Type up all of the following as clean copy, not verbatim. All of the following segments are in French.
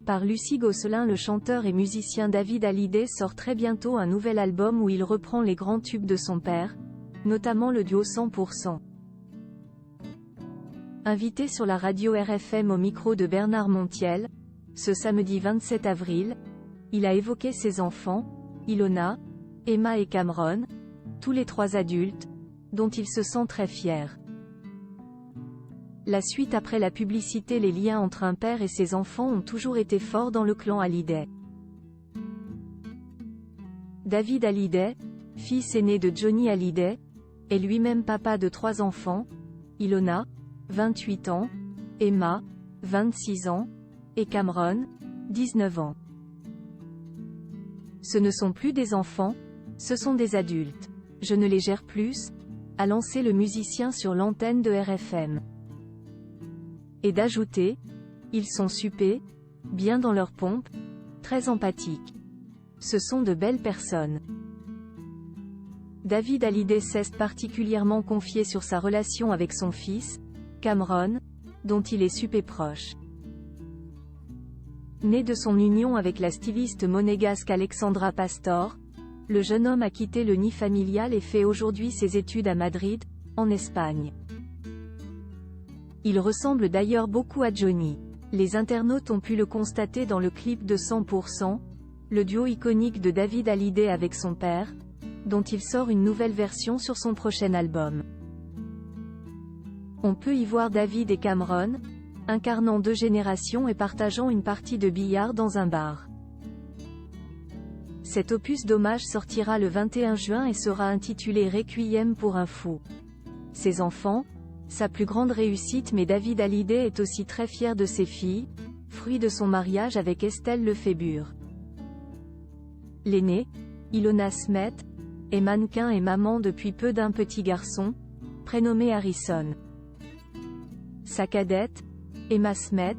par Lucie Gosselin. Le chanteur et musicien David Hallyday sort très bientôt un nouvel album où il reprend les grands tubes de son père, notamment le duo 100%. Invité sur la radio RFM au micro de Bernard Montiel, ce samedi 27 avril, il a évoqué ses enfants, Ilona, Emma et Cameron, tous les trois adultes, dont il se sent très fier. La suite après la publicité. Les liens entre un père et ses enfants ont toujours été forts dans le clan Hallyday. David Hallyday, fils aîné de Johnny Hallyday, est lui-même papa de 3 enfants, Ilona, 28 ans, Emma, 26 ans, et Cameron, 19 ans. Ce ne sont plus des enfants, ce sont des adultes. Je ne les gère plus, a lancé le musicien sur l'antenne de RFM. Et d'ajouter, ils sont supés, bien dans leur pompe, très empathiques. Ce sont de belles personnes. David Hallyday s'est particulièrement confié sur sa relation avec son fils, Cameron, dont il est super proche. Né de son union avec la styliste monégasque Alexandra Pastor, le jeune homme a quitté le nid familial et fait aujourd'hui ses études à Madrid, en Espagne. Il ressemble d'ailleurs beaucoup à Johnny. Les internautes ont pu le constater dans le clip de 100%, le duo iconique de David Hallyday avec son père, dont il sort une nouvelle version sur son prochain album. On peut y voir David et Cameron, incarnant 2 générations et partageant une partie de billard dans un bar. Cet opus d'hommage sortira le 21 juin et sera intitulé Requiem pour un fou. Ses enfants, sa plus grande réussite. Mais David Hallyday est aussi très fier de ses filles, fruit de son mariage avec Estelle Lefébure. L'aînée, Ilona Smet, est mannequin et maman depuis peu d'un petit garçon, prénommé Harrison. Sa cadette, Emma Smet,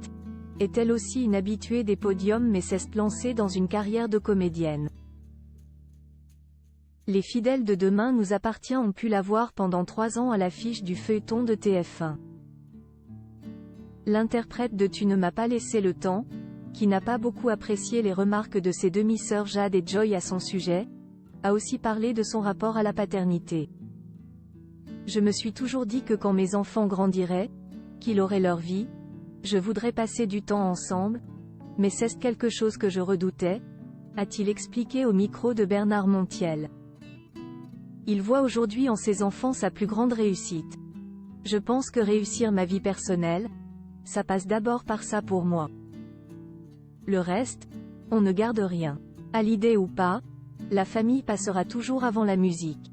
est elle aussi une habituée des podiums mais s'est lancée dans une carrière de comédienne. Les fidèles de Demain nous appartient ont pu la voir pendant 3 ans à l'affiche du feuilleton de TF1. L'interprète de Tu ne m'as pas laissé le temps, qui n'a pas beaucoup apprécié les remarques de ses demi-sœurs Jade et Joy à son sujet, a aussi parlé de son rapport à la paternité. Je me suis toujours dit que quand mes enfants grandiraient, qu'ils auraient leur vie, je voudrais passer du temps ensemble, mais c'est quelque chose que je redoutais, a-t-il expliqué au micro de Bernard Montiel. Il voit aujourd'hui en ses enfants sa plus grande réussite. Je pense que réussir ma vie personnelle, ça passe d'abord par ça pour moi. Le reste, on ne garde rien. Hallyday ou pas, la famille passera toujours avant la musique.